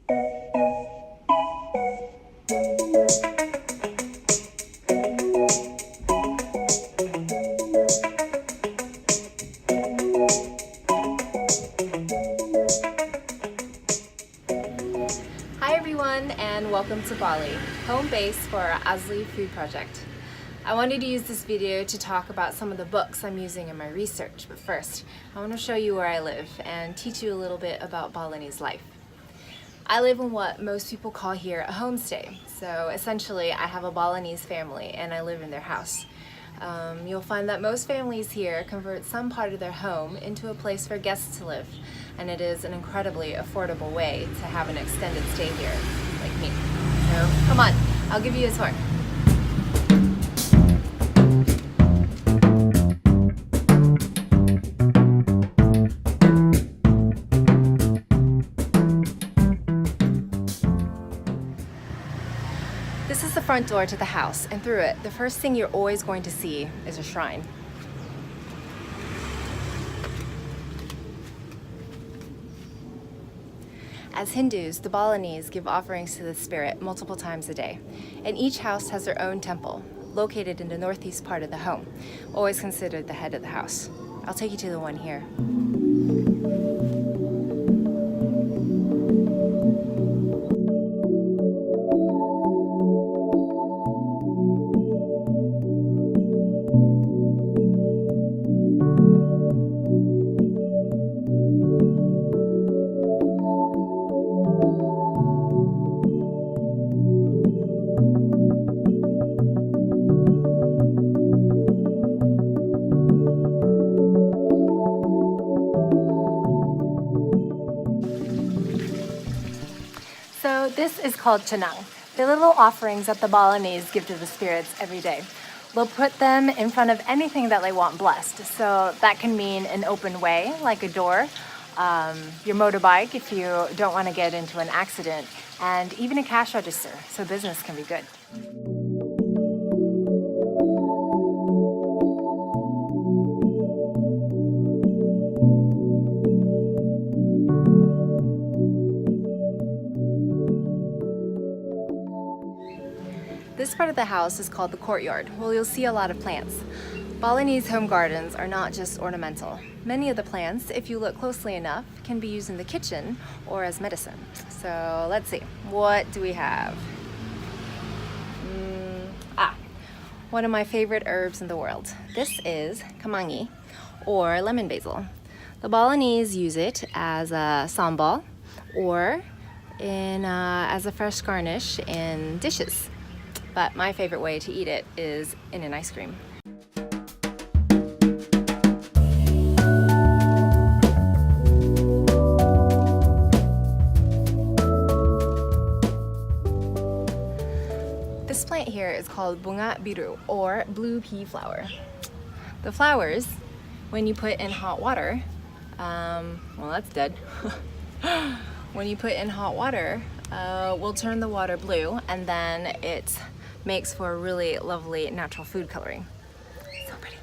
Hi everyone, and welcome to Bali, home base for our ASLI Food Project. I wanted to use this video to talk about some of the books I'm using in my research, but first I want to show you where I live and teach you a little bit about Balinese life. I live in what most people call here a homestay. So essentially I have a Balinese family and I live in their house. You'll find that most families here convert some part of their home into a place for guests to live, and it is an incredibly affordable way to have an extended stay here, like me. So come on, I'll give you a tour. This is the front door to the house, and through it, the first thing you're always going to see is a shrine. As Hindus, the Balinese give offerings to the spirit multiple times a day, and each house has their own temple, located in the northeast part of the home, always considered the head of the house. I'll take you to the one here. So this is called chanang. They're little offerings that the Balinese give to the spirits every day. They'll put them in front of anything that they want blessed. So that can mean an open way, like a door, your motorbike if you don't want to get into an accident, and even a cash register, so business can be good. This part of the house is called the courtyard, where you'll see a lot of plants. Balinese home gardens are not just ornamental. Many of the plants, if you look closely enough, can be used in the kitchen or as medicine. So let's see, what do we have? One of my favorite herbs in the world. This is kemangi, or lemon basil. The Balinese use it as a sambal or as a fresh garnish in dishes. But my favorite way to eat it is in an ice cream. This plant here is called bunga biru, or blue pea flower. The flowers, when you put in hot water, well, that's dead. When you put in hot water, will turn the water blue, and then it makes for a really lovely natural food coloring. So pretty.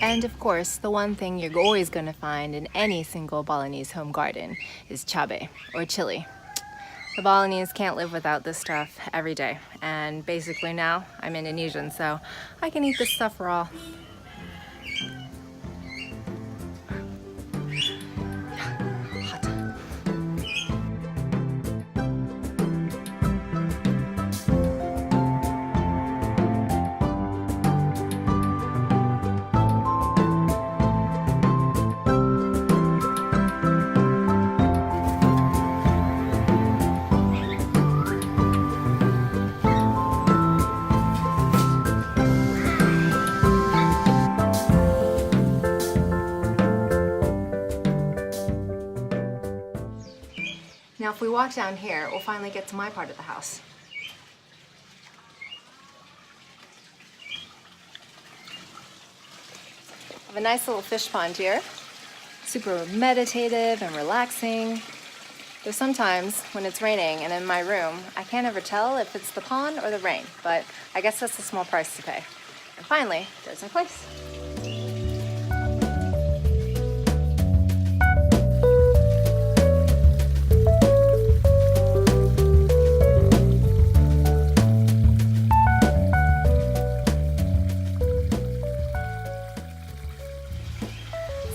And of course, the one thing you're always going to find in any single Balinese home garden is cabe, or chili. The Balinese can't live without this stuff every day, and basically now I'm Indonesian, so I can eat this stuff raw. Hot. Now if we walk down here, we'll finally get to my part of the house. I have a nice little fish pond here. Super meditative and relaxing. There's sometimes when it's raining and in my room, I can't ever tell if it's the pond or the rain, but I guess that's a small price to pay. And finally, there's my place.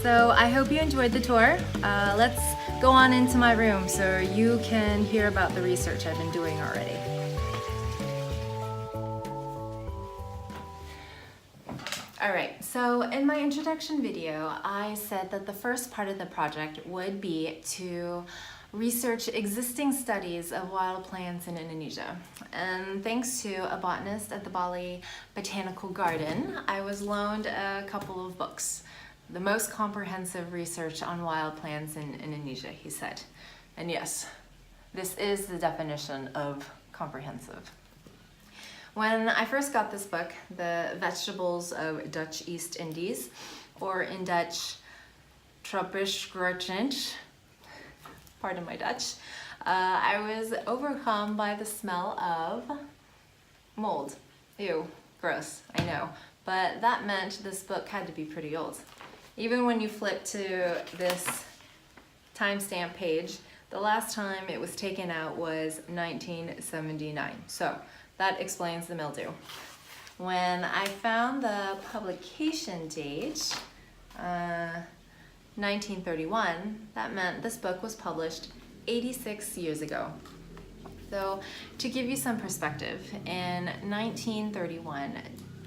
So I hope you enjoyed the tour. Let's go on into my room so you can hear about the research I've been doing already. Alright, so in my introduction video, I said that the first part of the project would be to research existing studies of wild plants in Indonesia. And thanks to a botanist at the Bali Botanical Garden, I was loaned a couple of books. The most comprehensive research on wild plants in Indonesia, he said. And yes, this is the definition of comprehensive. When I first got this book, The Vegetables of Dutch East Indies, or in Dutch, Tropisch Grootend, pardon my Dutch, I was overcome by the smell of mold. Ew, gross, I know. But that meant this book had to be pretty old. Even when you flip to this timestamp page, the last time it was taken out was 1979. So that explains the mildew. When I found the publication date, 1931, that meant this book was published 86 years ago. So to give you some perspective, in 1931,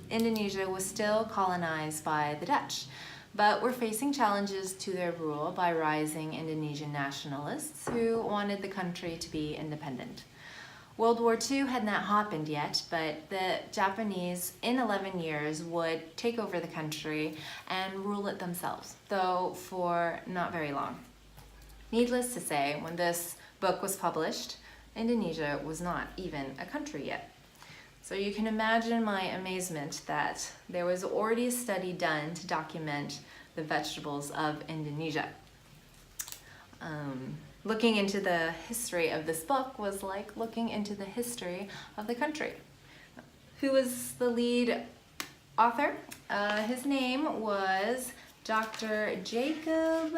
Indonesia was still colonized by the Dutch, but were facing challenges to their rule by rising Indonesian nationalists who wanted the country to be independent. World War II had not happened yet, but the Japanese in 11 years would take over the country and rule it themselves, though for not very long. Needless to say, when this book was published, Indonesia was not even a country yet. So you can imagine my amazement that there was already a study done to document the vegetables of Indonesia. Looking into the history of this book was like looking into the history of the country. Who was the lead author? His name was Dr. Jacob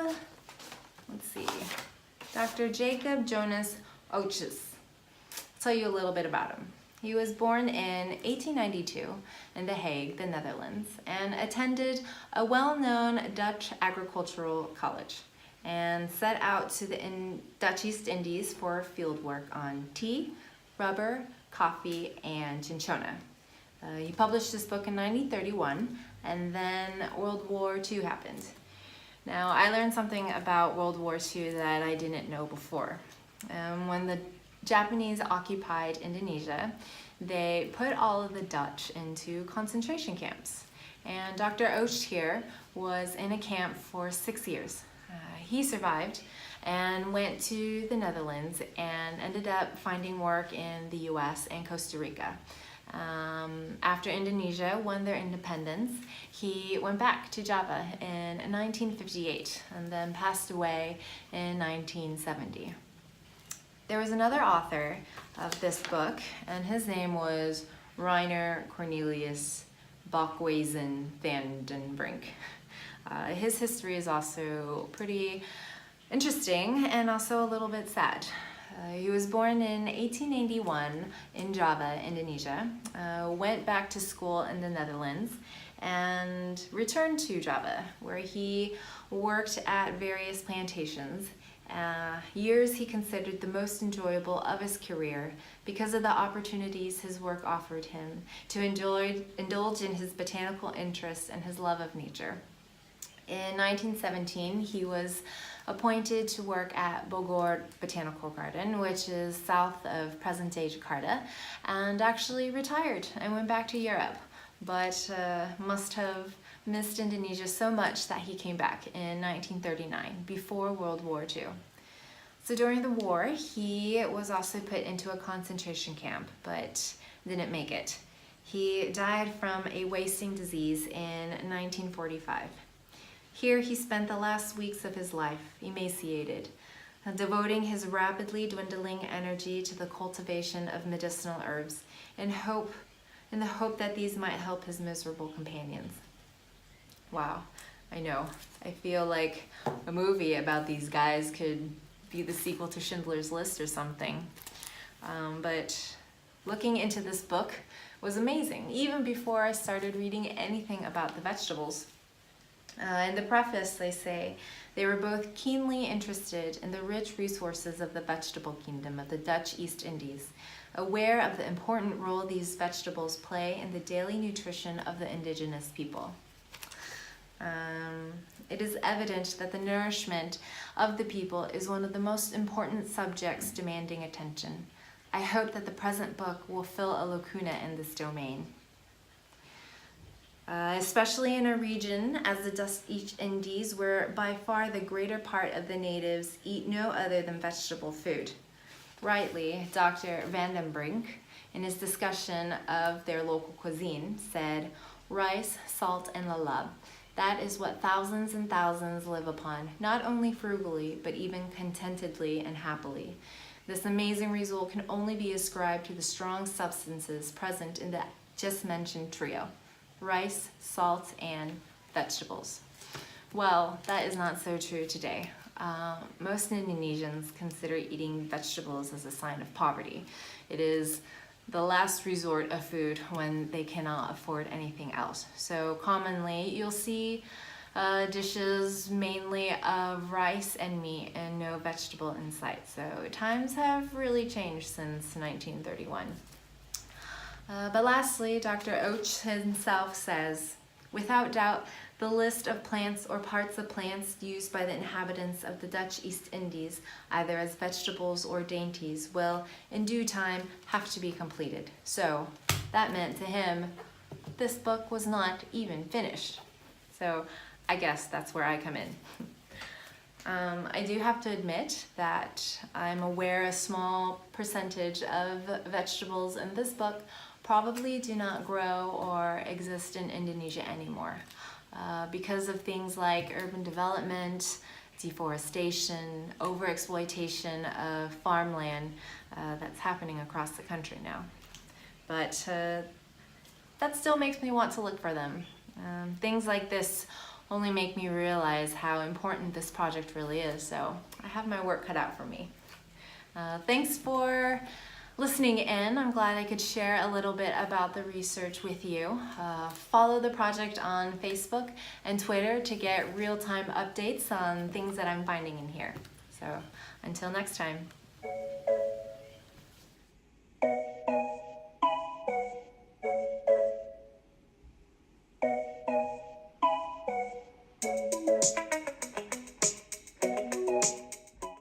Jonas Oetjes. I'll tell you a little bit about him. He was born in 1892 in The Hague, the Netherlands, and attended a well-known Dutch agricultural college and set out to the Dutch East Indies for field work on tea, rubber, coffee, and cinchona. He published this book in 1931, and then World War II happened. Now, I learned something about World War II that I didn't know before. When the Japanese occupied Indonesia, they put all of the Dutch into concentration camps. And Dr. Oetjes here was in a camp for 6 years. He survived and went to the Netherlands and ended up finding work in the US and Costa Rica. After Indonesia won their independence, he went back to Java in 1958 and then passed away in 1970. There was another author of this book, and his name was Reiner Cornelius Bokhuizen van den Brink. His history is also pretty interesting and also a little bit sad. He was born in 1881 in Java, Indonesia, went back to school in the Netherlands, and returned to Java, where he worked at various plantations. Years he considered the most enjoyable of his career because of the opportunities his work offered him to indulge in his botanical interests and his love of nature. In 1917, he was appointed to work at Bogor Botanical Garden, which is south of present-day Jakarta, and actually retired and went back to Europe, but must have missed Indonesia so much that he came back in 1939, before World War II. So during the war, he was also put into a concentration camp, but didn't make it. He died from a wasting disease in 1945. Here he spent the last weeks of his life, emaciated, devoting his rapidly dwindling energy to the cultivation of medicinal herbs in the hope that these might help his miserable companions. Wow, I know. I feel like a movie about these guys could be the sequel to Schindler's List or something. But looking into this book was amazing, even before I started reading anything about the vegetables. In the preface, they say they were both keenly interested in the rich resources of the vegetable kingdom of the Dutch East Indies, aware of the important role these vegetables play in the daily nutrition of the indigenous people. It is evident that the nourishment of the people is one of the most important subjects demanding attention. I hope that the present book will fill a lacuna in this domain. Especially in a region as the Dutch East Indies, where by far the greater part of the natives eat no other than vegetable food. Rightly, Dr. Van den Brink, in his discussion of their local cuisine, said, "Rice, salt, and lalab. That is what thousands and thousands live upon, not only frugally, but even contentedly and happily. This amazing result can only be ascribed to the strong substances present in the just mentioned trio: rice, salt, and vegetables." Well, that is not so true today. Most Indonesians consider eating vegetables as a sign of poverty. It is the last resort of food when they cannot afford anything else. So commonly you'll see dishes mainly of rice and meat and no vegetable in sight. So times have really changed since 1931. But lastly, Dr. Och himself says, "Without doubt, the list of plants or parts of plants used by the inhabitants of the Dutch East Indies, either as vegetables or dainties, will, in due time, have to be completed." So that meant to him, this book was not even finished. So I guess that's where I come in. I do have to admit that I'm aware a small percentage of vegetables in this book probably do not grow or exist in Indonesia anymore. Because of things like urban development, deforestation, overexploitation of farmland that's happening across the country now. But that still makes me want to look for them. Things like this only make me realize how important this project really is, so I have my work cut out for me. Thanks for listening in. I'm glad I could share a little bit about the research with you. Follow the project on Facebook and Twitter to get real-time updates on things that I'm finding in here. So until next time.